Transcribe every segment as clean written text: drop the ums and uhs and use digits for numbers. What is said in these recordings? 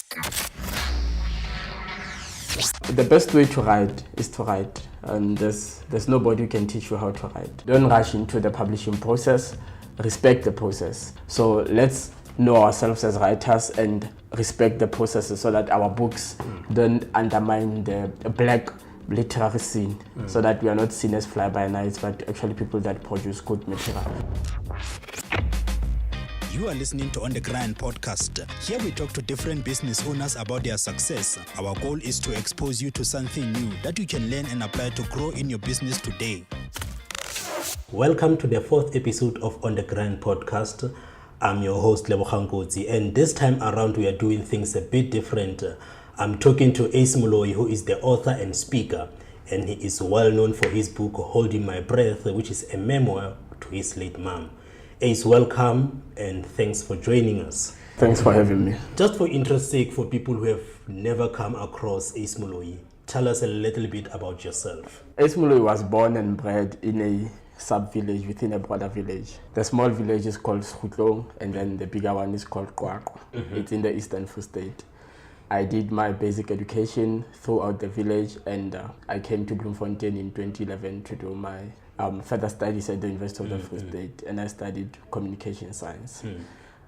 The best way to write is to write, and there's nobody who can teach you how to write. Don't rush into the publishing process, respect the process. So let's know ourselves as writers and respect the processes so that our books don't undermine the black literary scene, so that we are not seen as fly-by-nights, but actually people that produce good material. You are listening to On The Grind podcast. Here we talk to different business owners about their success. Our goal is to expose you to something new that you can learn and apply to grow in your business today. Welcome to the fourth episode of On The Grind podcast. I'm your host, Lebogang Kotsi, and this time around we are doing things a bit different. I'm talking to Ace Moloi, who is the author and speaker, and he is well known for his book, Holding My Breath, which is a memoir to his late mom. Ace, welcome and thanks for joining us. Thanks for having me. Just for interest's sake, for people who have never come across Ace Moloi, tell us a little bit about yourself. Ace Moloi was born and bred in a sub-village within a broader village. The small village is called Skutlong, and then the bigger one is called Kwakwa. It's in the Eastern Free State. I did my basic education throughout the village, and I came to Bloemfontein in 2011 to do my further studies at the University of the Free State, and I studied communication science.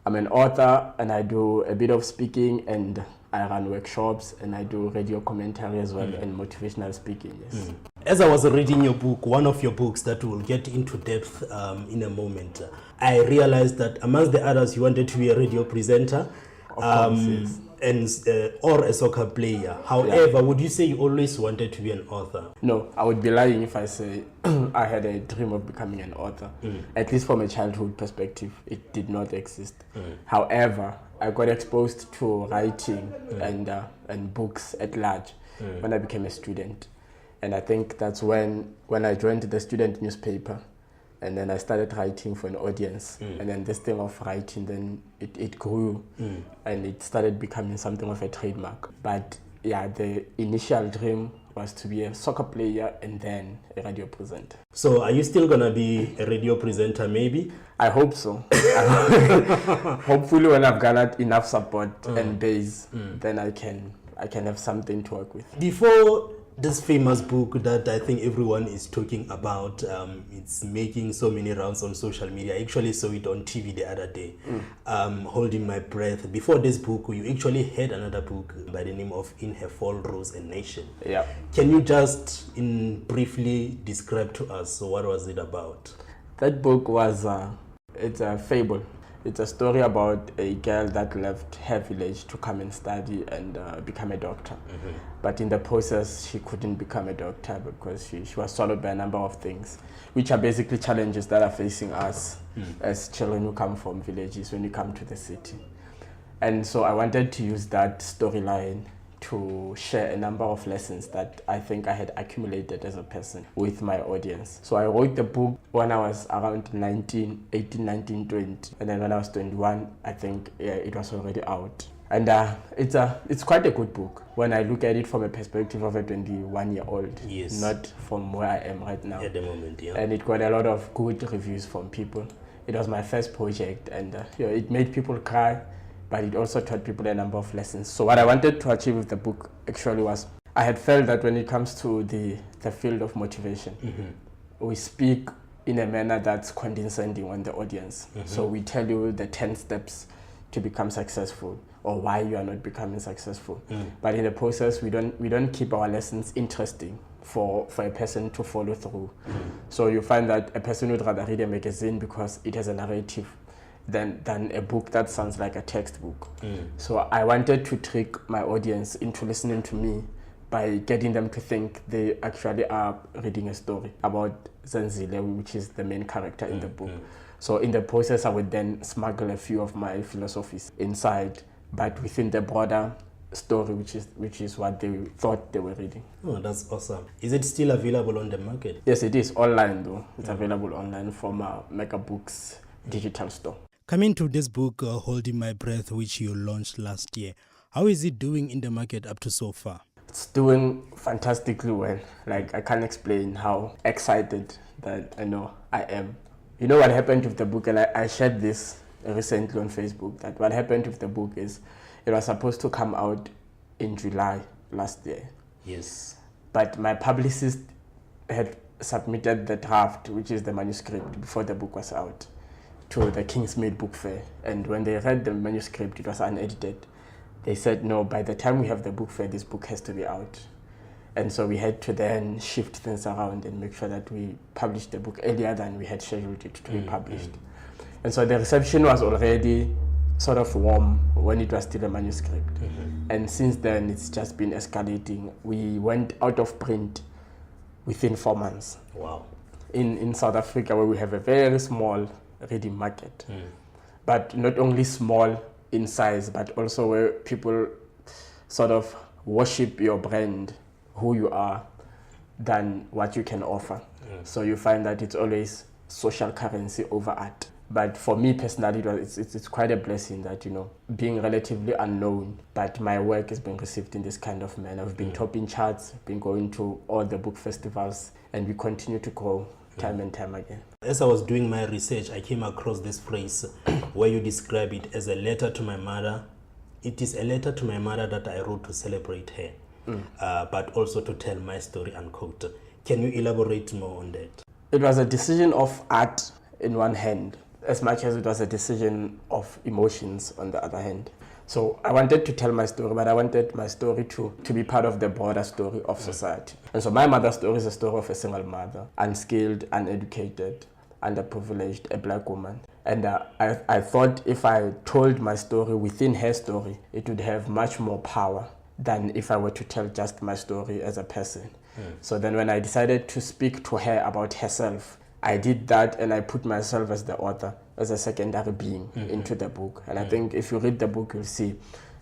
I'm an author, and I do a bit of speaking, and I run workshops, and I do radio commentary as well, and motivational speaking, yes. As I was reading your book, one of your books that we'll get into depth in a moment, I realized that amongst the others, you wanted to be a radio presenter. Of course, yes. Or a soccer player. However, would you say you always wanted to be an author? No, I would be lying if I say I had a dream of becoming an author. At least from a childhood perspective, it did not exist. However, I got exposed to writing and books at large when I became a student. And I think that's when I joined the student newspaper. And then I started writing for an audience. And then this thing of writing, then it grew. And it started becoming something of a trademark. But yeah, the initial dream was to be a soccer player and then a radio presenter. So are you still going to be a radio presenter maybe? I hope so. Hopefully when I've gathered enough support and base, then I can have something to work with. Before this famous book that I think everyone is talking about, it's making so many rounds on social media. I actually saw it on TV the other day, Holding My Breath. Before this book, you actually had another book by the name of In Her Fall, Rose and Nation. Yeah. Can you just briefly describe to us what was it about? That book was, it's a fable. It's a story about a girl that left her village to come and study and become a doctor. But in the process, she couldn't become a doctor because she was swallowed by a number of things, which are basically challenges that are facing us as children who come from villages when we come to the city. And so I wanted to use that storyline to share a number of lessons that I think I had accumulated as a person with my audience. So I wrote the book when I was around 18, 19, 20. And then when I was 21, I think it was already out. And it's quite a good book when I look at it from a perspective of a 21-year-old, yes, not from where I am right now. At the moment, yeah. And it got a lot of good reviews from people. It was my first project, and it made people cry, but it also taught people a number of lessons. So what I wanted to achieve with the book actually was, I had felt that when it comes to the field of motivation, we speak in a manner that's condescending on the audience. So we tell you the 10 steps to become successful or why you are not becoming successful. But in the process, we don't keep our lessons interesting for a person to follow through. So you find that a person would rather read a magazine because it has a narrative than a book that sounds like a textbook. So I wanted to trick my audience into listening to me by getting them to think they actually are reading a story about Zenzile, which is the main character in the book. So in the process, I would then smuggle a few of my philosophies inside, but within the broader story, which is what they thought they were reading. Oh, that's awesome. Is it still available on the market? Yes, it is online though. It's available online from Mega Books digital store. Coming to this book, Holding My Breath, which you launched last year, how is it doing in the market up to so far? It's doing fantastically well. Like, I can't explain how excited that I am. You know what happened with the book, and I shared this recently on Facebook, that what happened with the book is It was supposed to come out in July last year. Yes. But my publicist had submitted the draft, which is the manuscript, before the book was out, to the Kingsmead Book Fair. And when they read the manuscript, it was unedited. They said, no, by the time we have the book fair, this book has to be out. And so we had to then shift things around and make sure that we published the book earlier than we had scheduled it to be published. And so the reception was already sort of warm when it was still a manuscript. And since then, it's just been escalating. We went out of print within 4 months. Wow. In South Africa, where we have a very small reading market. But not only small in size, but also where people sort of worship your brand, who you are, than what you can offer. So you find that it's always social currency over art. But for me personally, it's quite a blessing that, you know, being relatively unknown, but my work is being received in this kind of manner. I've been topping charts, been going to all the book festivals, and we continue to grow time and time again. As I was doing my research, I came across this phrase where you describe it as a letter to my mother. It is a letter to my mother that I wrote to celebrate her, but also to tell my story, unquote. Can you elaborate more on that? It was a decision of art in one hand, as much as it was a decision of emotions on the other hand. So I wanted to tell my story, but I wanted my story to be part of the broader story of society. And so my mother's story is a story of a single mother, unskilled, uneducated, underprivileged, a black woman. And I thought if I told my story within her story, it would have much more power than if I were to tell just my story as a person. So then when I decided to speak to her about herself, I did that, and I put myself as the author, as a secondary being into the book. And I think if you read the book, you'll see,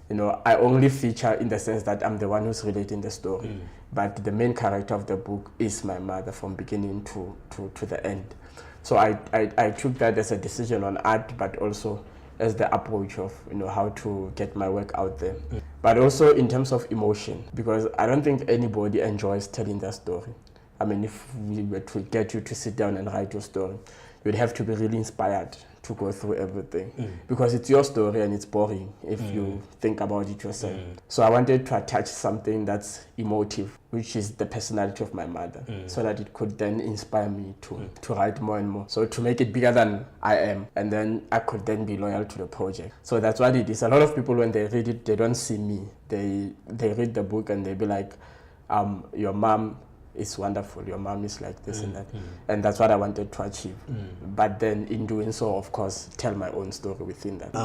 you know, I only feature in the sense that I'm the one who's relating the story. But the main character of the book is my mother from beginning to the end. So I took that as a decision on art, but also as the approach of, you know, how to get my work out there. But also in terms of emotion, because I don't think anybody enjoys telling their story. I mean, if we were to get you to sit down and write your story, you'd have to be really inspired to go through everything, because it's your story and it's boring if you think about it yourself. So I wanted to attach something that's emotive, which is the personality of my mother, so that it could then inspire me to write more and more. So to make it bigger than I am, and then I could then be loyal to the project. So that's what it is. A lot of people, when they read it, they don't see me. They read the book and they be like, your mom is wonderful, your mom is like this and that. And that's what I wanted to achieve. But then in doing so, of course, tell my own story within that.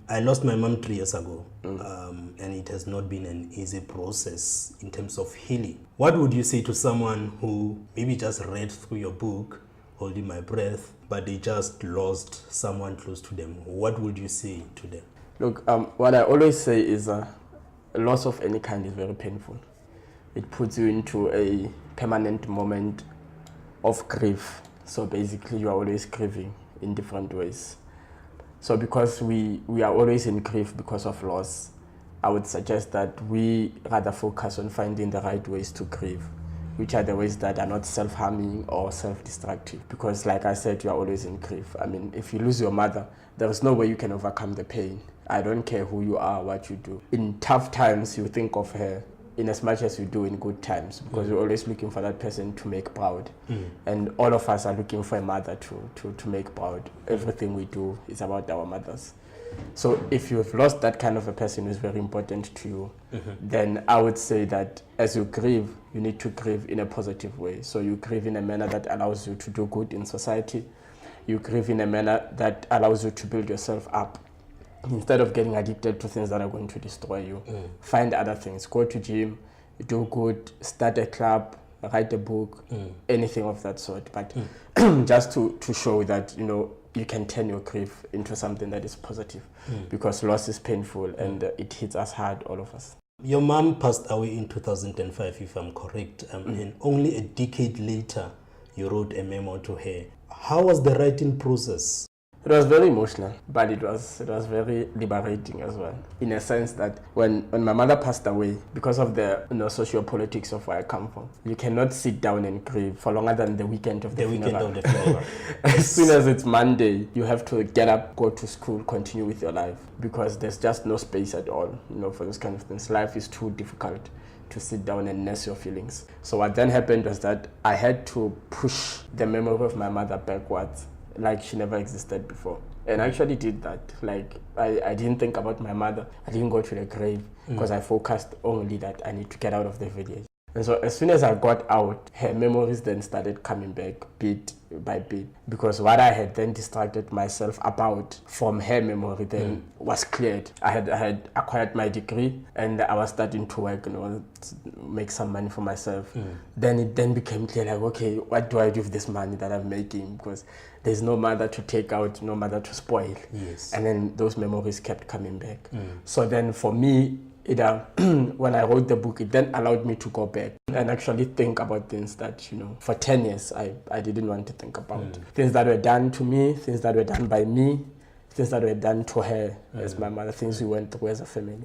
I lost my mom 3 years ago, and it has not been an easy process in terms of healing. What would you say to someone who maybe just read through your book, Holding My Breath, but they just lost someone close to them? What would you say to them? Look, what I always say is loss of any kind is very painful. It puts you into a permanent moment of grief. So basically you are always grieving in different ways. So because we are always in grief because of loss, I would suggest that we rather focus on finding the right ways to grieve, which are the ways that are not self-harming or self-destructive. Because like I said, you are always in grief. I mean, if you lose your mother, there is no way you can overcome the pain. I don't care who you are, what you do. In tough times, you think of her in as much as you do in good times, because you're always looking for that person to make proud. And all of us are looking for a mother to make proud. Everything we do is about our mothers. So if you've lost that kind of a person who's very important to you, then I would say that as you grieve, you need to grieve in a positive way. So you grieve in a manner that allows you to do good in society. You grieve in a manner that allows you to build yourself up. Instead of getting addicted to things that are going to destroy you, find other things. Go to gym, do good, start a club, write a book, anything of that sort. But just to show that, you know, you can turn your grief into something that is positive, because loss is painful and it hits us hard, all of us. Your mom passed away in 2005, if I'm correct, and only a decade later, you wrote a memoir to her. How was the writing process? It was very emotional, but it was very liberating as well. In a sense that when my mother passed away, because of the socio-politics of where I come from, you cannot sit down and grieve for longer than the weekend of the funeral. As soon as it's Monday, you have to get up, go to school, continue with your life, because there's just no space at all, for those kind of things. Life is too difficult to sit down and nurse your feelings. So what then happened was that I had to push the memory of my mother backwards, like she never existed before. And I actually did that. Like, I didn't think about my mother. I didn't go to the grave because I focused only that I need to get out of the village. And so as soon as I got out, her memories then started coming back bit by bit, because what I had then distracted myself about from her memory then was cleared. I had acquired my degree and I was starting to work, to make some money for myself. Then it then became clear, like, okay, what do I do with this money that I'm making? Because there's no mother to take out, no mother to spoil. Yes. And then those memories kept coming back. So then for me, when I wrote the book, it then allowed me to go back and actually think about things that, for 10 years I didn't want to think about. Things that were done to me, things that were done by me, things that were done to her as my mother, things we went through as a family.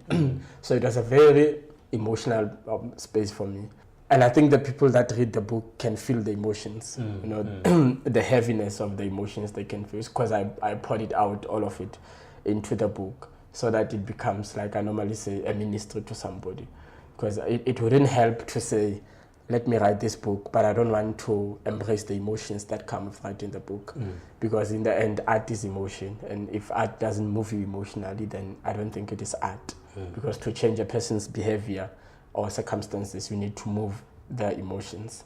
So it was a very emotional space for me. And I think the people that read the book can feel the emotions, the heaviness of the emotions they can feel, because I poured it out, all of it, into the book, so that it becomes, like I normally say, a ministry to somebody. Because it wouldn't help to say, let me write this book, but I don't want to embrace the emotions that come with writing the book. Because in the end, art is emotion. And if art doesn't move you emotionally, then I don't think it is art. Because to change a person's behavior or circumstances, you need to move their emotions.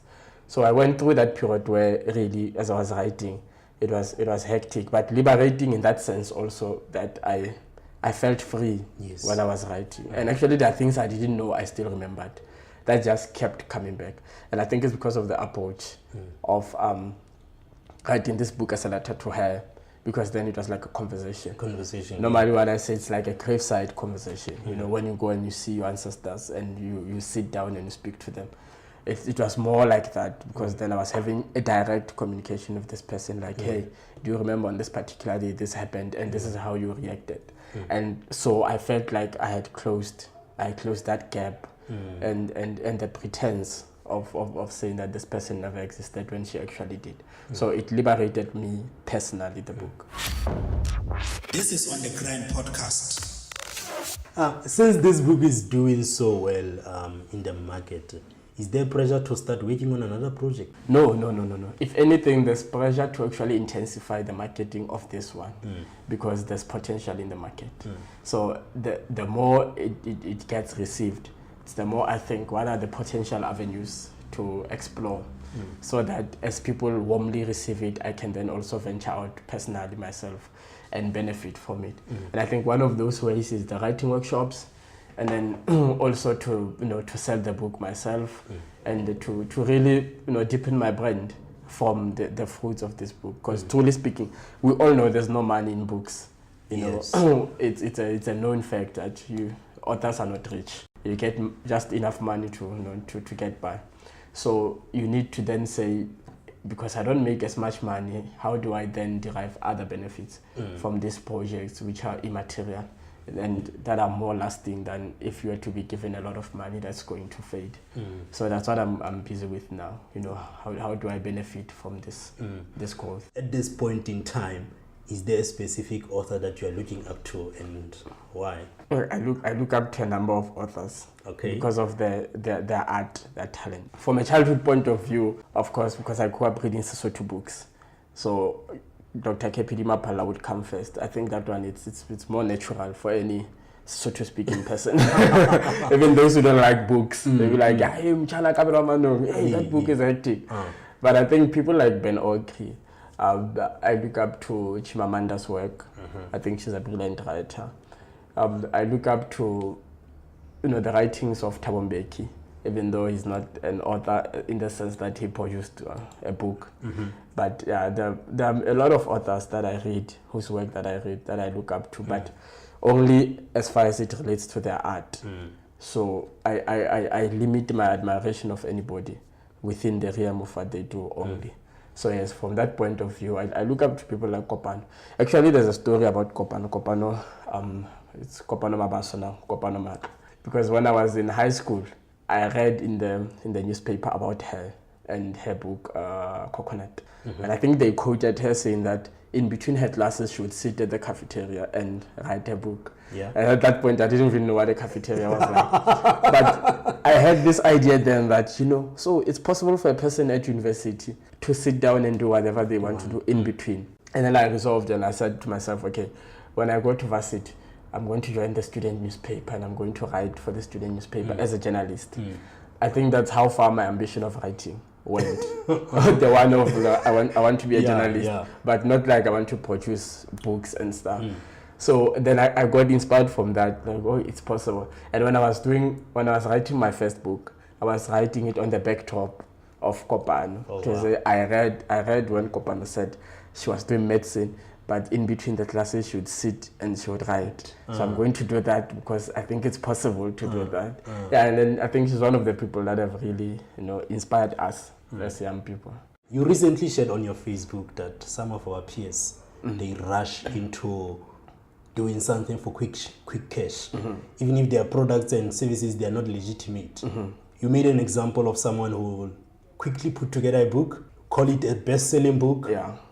So I went through that period where really, as I was writing, it was hectic, but liberating in that sense also, that I felt free when I was writing. And actually there are things I didn't know I still remembered that just kept coming back. And I think it's because of the approach of writing this book as a letter to her, because then it was like a conversation. Normally when I say it's like a graveside conversation, when you go and you see your ancestors and you sit down and you speak to them. It was more like that, because then I was having a direct communication with this person, like, hey, do you remember on this particular day this happened and this is how you reacted? And so I felt like I closed that gap and the pretense of saying that this person never existed when she actually did. So it liberated me personally, the book. This is On The Grind podcast. Since this book is doing so well in the market, is there pressure to start working on another project? No. If anything, there's pressure to actually intensify the marketing of this one, because there's potential in the market. So the more it gets received, it's the more I think what are the potential avenues to explore, so that as people warmly receive it, I can then also venture out personally myself and benefit from it. And I think one of those ways is the writing workshops, and then also to sell the book myself, and to really deepen my brand from the fruits of this book. Because truly speaking, we all know there's no money in books. It's a known fact that authors are not rich. You get just enough money to get by. So you need to then say, because I don't make as much money, how do I then derive other benefits from these projects which are immaterial and that are more lasting than if you were to be given a lot of money that's going to fade. So that's what I'm busy with now. How do I benefit from this growth? At this point in time, is there a specific author that you are looking up to, and why? I look up to a number of authors. Okay. Because of their art, their talent. From a childhood point of view, of course, because I grew up reading Sesotho books. So Dr. Kepidi Mapala would come first. I think that one, it's more natural for any Sesotho-speaking person. Even those who don't like books, they'll be like, hey, that book is hectic. But I think people like Ben Okri, I look up to Chimamanda's work. I think she's a brilliant writer. I look up to the writings of Thabo Mbeki, even though he's not an author in the sense that he produced a book. But yeah, there are a lot of authors that I read, whose work that I read, that I look up to, but only as far as it relates to their art. So I limit my admiration of anybody within the realm of what they do only. So yes, from that point of view, I look up to people like Kopano. Actually, there's a story about Kopano. It's Kopano Mabaso now, Kopano Mat. Because when I was in high school, I read in the newspaper about her and her book, Coconut. And I think they quoted her saying that in between her classes, she would sit at the cafeteria and write her book. Yeah. And at that point, I didn't even know what a cafeteria was like. But I had this idea then that, so it's possible for a person at university to sit down and do whatever they want to do in between. And then I resolved and I said to myself, okay, when I go to varsity, I'm going to join the student newspaper and I'm going to write for the student newspaper as a journalist. I think that's how far my ambition of writing went. The one of I want to be a journalist, but not like I want to produce books and stuff. So then I got inspired from that, like, oh, it's possible. And when I was writing my first book, I was writing it on the backdrop of Kopano. I read when Kopano said she was doing medicine, but in between the classes she would sit and she would write. So I'm going to do that because I think it's possible to do that. Yeah, and then I think she's one of the people that have really, inspired us as young people. You recently shared on your Facebook that some of our peers, they rush into doing something for quick cash. Even if their products and services, they are not legitimate. You made an example of someone who will quickly put together a book, call it a best-selling book,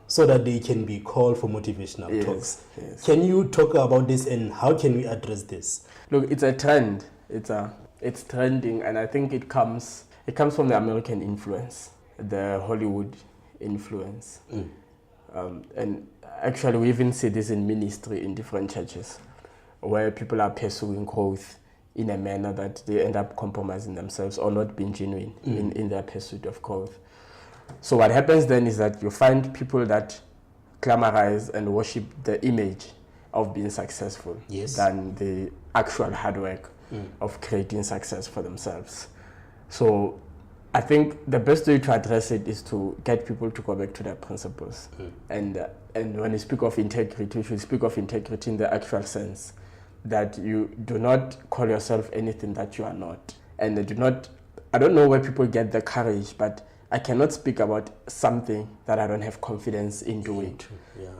so that they can be called for motivational talks. Yes. Can you talk about this and how can we address this? Look, it's a trend. It's trending, and I think it comes from the American influence, the Hollywood influence. And actually, we even see this in ministry in different churches, where people are pursuing growth in a manner that they end up compromising themselves or not being genuine in their pursuit of growth. So what happens then is that you find people that glamorize and worship the image of being successful than the actual hard work of creating success for themselves. So I think the best way to address it is to get people to go back to their principles. And when you speak of integrity, you should speak of integrity in the actual sense that you do not call yourself anything that you are not. And I don't know where people get the courage, but I cannot speak about something that I don't have confidence in doing,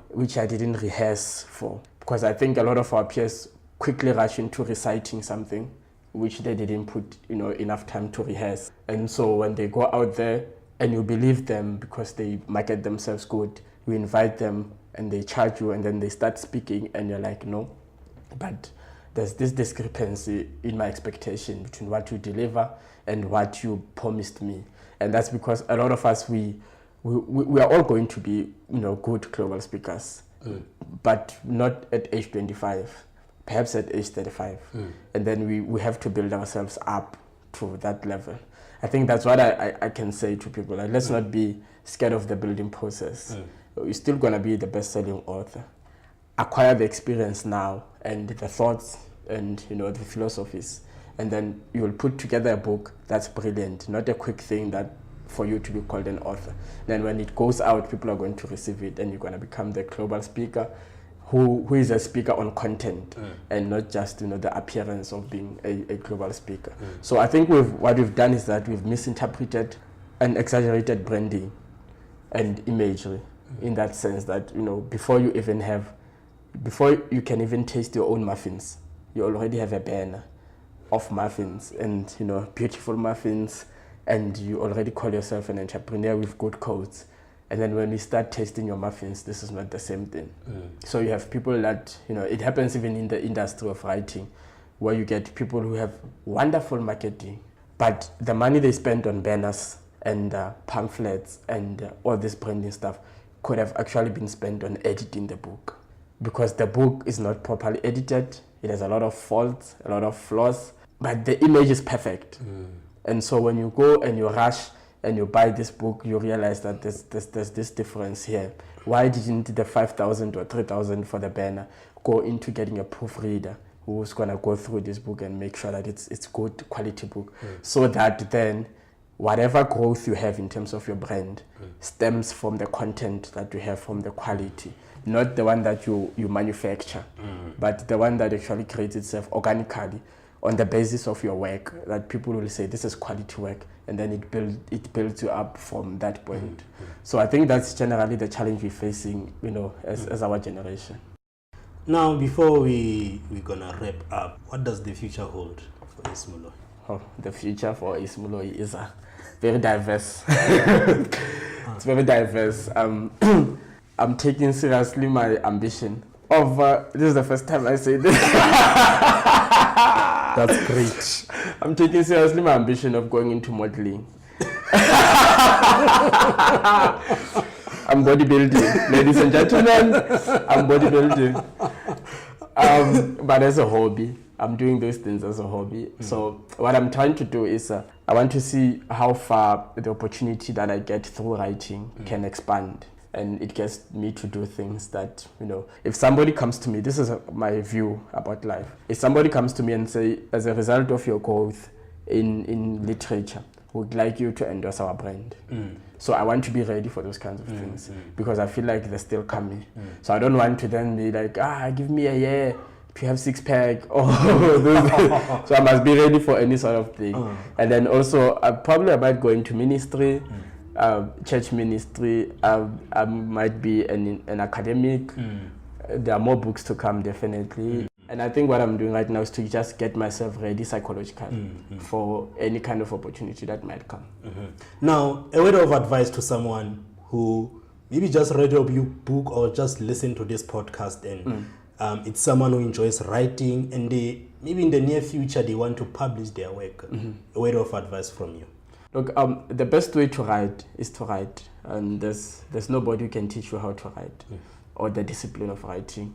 which I didn't rehearse for. Because I think a lot of our peers quickly rush into reciting something which they didn't put enough time to rehearse. And so when they go out there and you believe them because they market themselves good, you invite them and they charge you and then they start speaking and you're like, no. But there's this discrepancy in my expectation between what you deliver and what you promised me. And that's because a lot of us, we are all going to be, good global speakers, but not at age 25, perhaps at age 35. And then we have to build ourselves up to that level. I think that's what I can say to people. Like, let's not be scared of the building process. You're still going to be the best-selling author. Acquire the experience now and the thoughts and, the philosophies. And then you will put together a book that's brilliant, not a quick thing that for you to be called an author. Then when it goes out, people are going to receive it and you're going to become the global speaker who is a speaker on content and not just, the appearance of being a global speaker. So I think what we've done is that we've misinterpreted and exaggerated branding and imagery in that sense that, before you can even taste your own muffins, you already have a banner of muffins and beautiful muffins, and you already call yourself an entrepreneur with good codes. And then when you start tasting your muffins, this is not the same thing. So you have people that, it happens even in the industry of writing, where you get people who have wonderful marketing, but the money they spend on banners and pamphlets and all this branding stuff could have actually been spent on editing the book, because the book is not properly edited. It has a lot of faults, a lot of flaws, but the image is perfect. And so when you go and you rush and you buy this book, you realize that there's this difference here. Why didn't the 5,000 or 3,000 for the banner go into getting a proofreader who's going to go through this book and make sure that it's good quality book, so that then whatever growth you have in terms of your brand stems from the content that you have, from the quality, not the one that you manufacture, but the one that actually creates itself organically on the basis of your work, that people will say this is quality work, and then it builds you up from that point. So I think that's generally the challenge we're facing, as our generation. Now, before we're gonna wrap up, what does the future hold for Ace Moloi? Oh, the future for Ace Moloi is very diverse. It's very diverse. I'm taking seriously my ambition of, this is the first time I say this. That's great. I'm taking seriously my ambition of going into modeling. I'm bodybuilding, ladies and gentlemen. I'm bodybuilding. But as a hobby, I'm doing those things as a hobby. So what I'm trying to do is I want to see how far the opportunity that I get through writing can expand. And it gets me to do things that, if somebody comes to me, this is my view about life. If somebody comes to me and say, as a result of your growth in literature, we'd like you to endorse our brand. So I want to be ready for those kinds of things because I feel like they're still coming. So I don't want to then be like, give me a year to have six-pack. So I must be ready for any sort of thing. And then also, I might go into ministry. Church ministry. I might be an academic. There are more books to come, definitely. And I think what I'm doing right now is to just get myself ready psychologically for any kind of opportunity that might come. Now, a word of advice to someone who maybe just read your book or just listened to this podcast, and it's someone who enjoys writing, and maybe in the near future they want to publish their work. A word of advice from you. Look, the best way to write is to write, and there's nobody who can teach you how to write or the discipline of writing.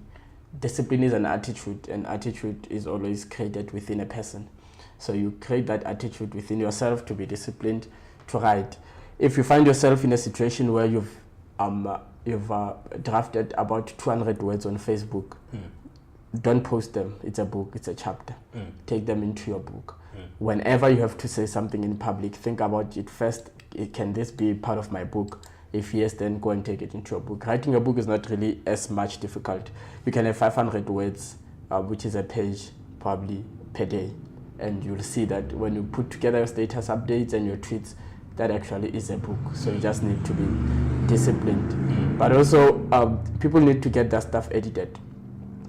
Discipline is an attitude, and attitude is always created within a person. So you create that attitude within yourself to be disciplined to write. If you find yourself in a situation where you've drafted about 200 words on Facebook, don't post them. It's a book, it's a chapter. Take them into your book. Whenever you have to say something in public, think about it first. Can this be part of my book? If yes, then go and take it into your book. Writing a book is not really as much difficult. You can have 500 words, which is a page probably per day. And you'll see that when you put together your status updates and your tweets, that actually is a book. So you just need to be disciplined. But also, people need to get their stuff edited.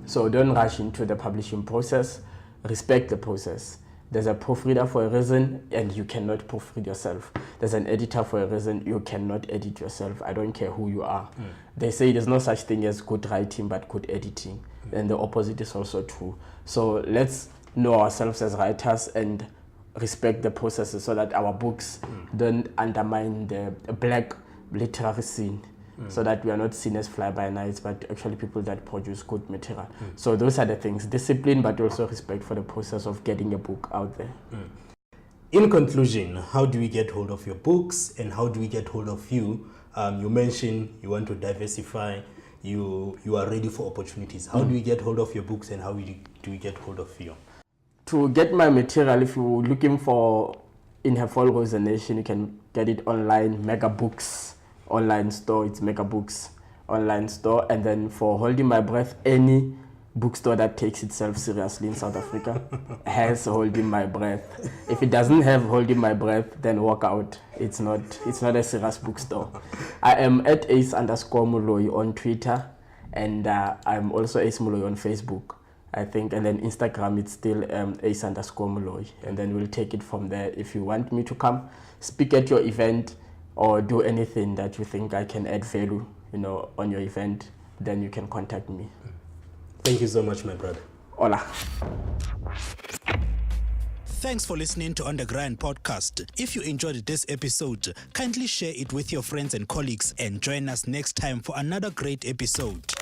So don't rush into the publishing process. Respect the process. There's a proofreader for a reason, and you cannot proofread yourself. There's an editor for a reason, you cannot edit yourself. I don't care who you are. They say there's no such thing as good writing, but good editing. And the opposite is also true. So let's know ourselves as writers and respect the processes so that our books don't undermine the black literary scene. So that we are not seen as fly-by-nights, but actually people that produce good material. So those are the things, discipline, but also respect for the process of getting a book out there. In conclusion, how do we get hold of your books, and how do we get hold of you? You mentioned you want to diversify, you are ready for opportunities. How do we get hold of your books, and how do we get hold of you? To get my material, if you're looking for In Her Fall Rose Nation, you can get it online, Mega Books online store. It's Mega Books online store. And then for Holding My Breath, any bookstore that takes itself seriously in South Africa has Holding My Breath. If it doesn't have Holding My Breath, then walk out. It's not a serious bookstore. I am at Ace_Moloi on Twitter, and I'm also Ace Moloi on Facebook, I think, and then Instagram it's still Ace_Moloi, and then we'll take it from there. If you want me to come speak at your event or do anything that you think I can add value, on your event, then you can contact me. Thank you so much, my brother. Hola. Thanks for listening to On The Grind podcast. If you enjoyed this episode, kindly share it with your friends and colleagues, and join us next time for another great episode.